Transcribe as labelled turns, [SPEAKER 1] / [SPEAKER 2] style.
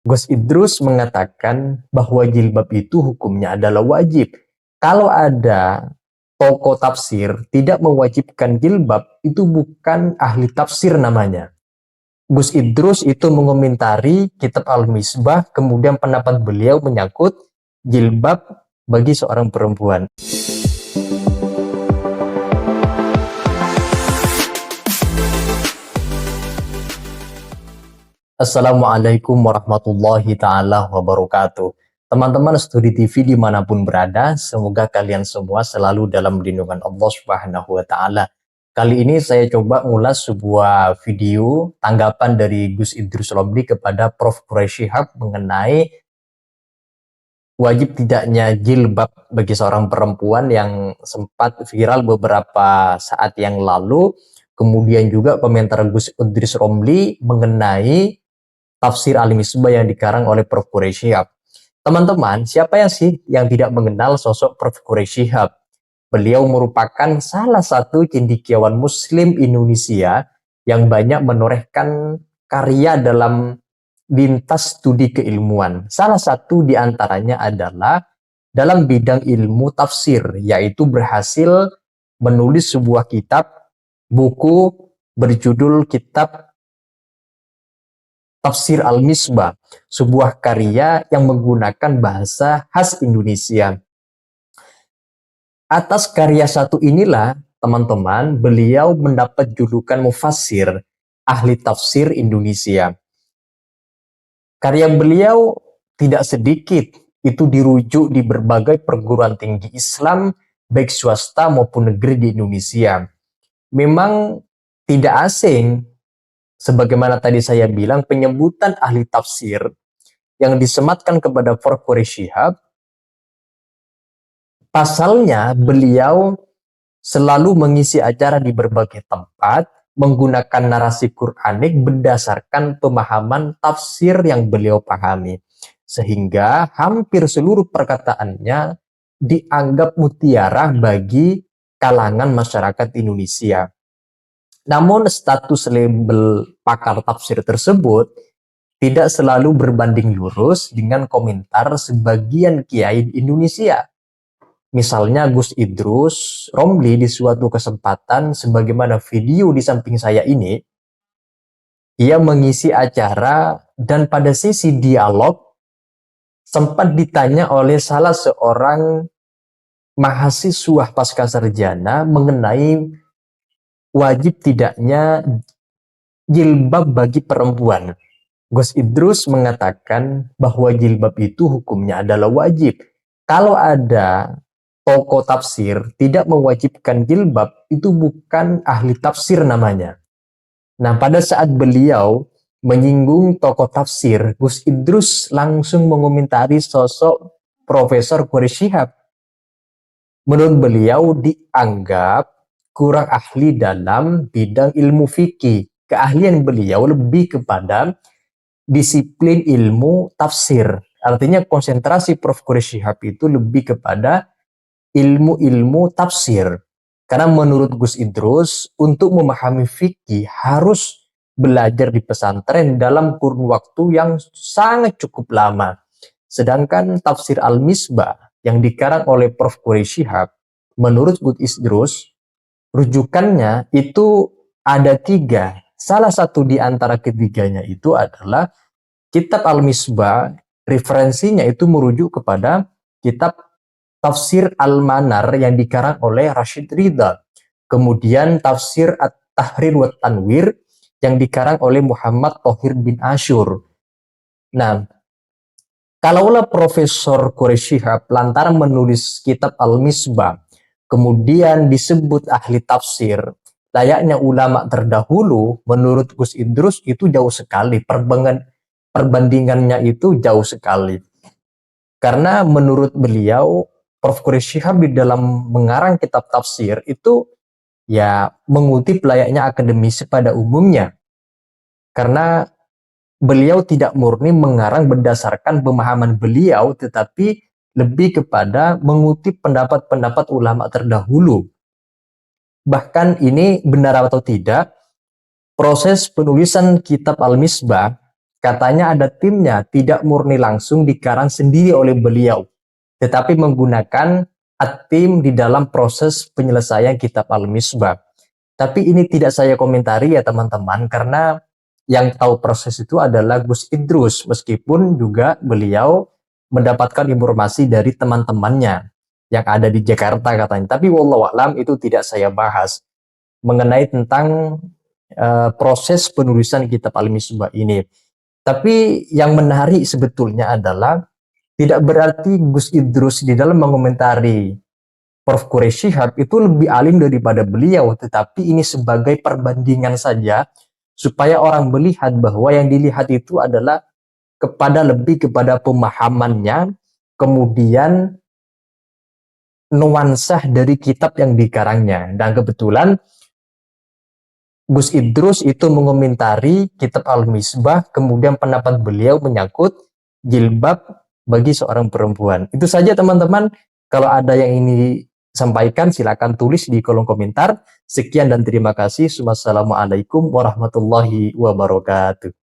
[SPEAKER 1] Gus Idrus mengatakan bahwa jilbab itu hukumnya adalah wajib. Kalau ada tokoh tafsir tidak mewajibkan jilbab, itu bukan ahli tafsir namanya. Gus Idrus itu mengomentari kitab Al-Misbah, kemudian pendapat beliau menyangkut jilbab bagi seorang perempuan. Assalamualaikum warahmatullahi ta'ala wabarakatuh. Teman-teman studi TV dimanapun berada, semoga kalian semua selalu dalam lindungan Allah Subhanahu wa Ta'ala. Kali ini saya coba ngulas sebuah video tanggapan dari Gus Idrus Romli kepada Prof. Quraisy Shihab mengenai wajib tidaknya jilbab bagi seorang perempuan yang sempat viral beberapa saat yang lalu. Kemudian juga komentar Gus Idrus Romli mengenai tafsir Al-Misbah yang dikarang oleh Prof. Quraisy Shihab. Teman-teman, siapa yang sih yang tidak mengenal sosok Prof. Quraisy Shihab? Beliau merupakan salah satu cendekiawan Muslim Indonesia yang banyak menorehkan karya dalam lintas studi keilmuan. Salah satu di antaranya adalah dalam bidang ilmu tafsir, yaitu berhasil menulis sebuah buku berjudul Kitab Tafsir Al-Misbah, sebuah karya yang menggunakan bahasa khas Indonesia. Atas karya satu inilah, teman-teman, beliau mendapat julukan mufassir, ahli tafsir Indonesia. Karya beliau tidak sedikit, itu dirujuk di berbagai perguruan tinggi Islam, baik swasta maupun negeri di Indonesia. Memang tidak asing, sebagaimana tadi saya bilang, penyebutan ahli tafsir yang disematkan kepada Prof. Quraisy Shihab, pasalnya beliau selalu mengisi acara di berbagai tempat, menggunakan narasi Quranik berdasarkan pemahaman tafsir yang beliau pahami. Sehingga hampir seluruh perkataannya dianggap mutiara bagi kalangan masyarakat Indonesia. Namun status label pakar tafsir tersebut tidak selalu berbanding lurus dengan komentar sebagian kiai Indonesia. Misalnya Gus Idrus Romli di suatu kesempatan, sebagaimana video di samping saya ini, ia mengisi acara dan pada sesi dialog sempat ditanya oleh salah seorang mahasiswa pasca sarjana mengenai wajib tidaknya jilbab bagi perempuan. Gus Idrus mengatakan bahwa jilbab itu hukumnya adalah wajib. Kalau ada tokoh tafsir tidak mewajibkan jilbab, itu bukan ahli tafsir namanya. Nah, pada saat beliau menyinggung tokoh tafsir, Gus Idrus langsung mengomentari sosok Profesor Quraisy Shihab. Menurut beliau dianggap kurang ahli dalam bidang ilmu fikih. Keahlian beliau lebih kepada disiplin ilmu tafsir. Artinya konsentrasi Prof. Quraisy Shihab itu lebih kepada ilmu-ilmu tafsir. Karena menurut Gus Idrus, untuk memahami fikih harus belajar di pesantren dalam kurun waktu yang sangat cukup lama. Sedangkan tafsir Al-Misbah yang dikarang oleh Prof. Quraisy Shihab, menurut Gus Idrus, rujukannya itu ada 3. Salah satu di antara ketiganya itu adalah kitab Al-Misbah, referensinya itu merujuk kepada kitab Tafsir Al-Manar yang dikarang oleh Rashid Ridha. Kemudian Tafsir At-Tahrir wa Tanwir yang dikarang oleh Muhammad Thohir bin Ashur. Nah, kalaulah Profesor Quraisy Shihab lantaran menulis kitab Al-Misbah, kemudian disebut ahli tafsir, layaknya ulama terdahulu, menurut Gus Idrus itu jauh sekali, perbandingannya itu jauh sekali. Karena menurut beliau, Prof. Quraisy Shihab di dalam mengarang kitab tafsir itu ya mengutip layaknya akademisi pada umumnya. Karena beliau tidak murni mengarang berdasarkan pemahaman beliau, tetapi lebih kepada mengutip pendapat-pendapat ulama terdahulu. Bahkan ini benar atau tidak, proses penulisan kitab Al-Misbah Katanya ada timnya, tidak murni langsung dikarang sendiri oleh beliau, tetapi menggunakan tim di dalam proses penyelesaian kitab Al-Misbah. Tapi ini tidak saya komentari ya teman-teman, karena yang tahu proses itu adalah Gus Idrus, meskipun juga beliau mendapatkan informasi dari teman-temannya yang ada di Jakarta katanya. Tapi wallahu a'lam itu tidak saya bahas mengenai tentang proses penulisan kitab Al-Misbah ini. Tapi yang menarik sebetulnya adalah tidak berarti Gus Idrus di dalam mengomentari Prof. Quraisy Shihab itu lebih alim daripada beliau, tetapi ini sebagai perbandingan saja supaya orang melihat bahwa yang dilihat itu adalah lebih kepada pemahamannya, kemudian nuansa dari kitab yang dikarangnya. Dan kebetulan Gus Idrus itu mengomentari kitab Al-Misbah, kemudian pendapat beliau menyangkut jilbab bagi seorang perempuan. Itu saja teman-teman, kalau ada yang ini sampaikan silakan tulis di kolom komentar. Sekian dan terima kasih. Wassalamualaikum warahmatullahi wabarakatuh.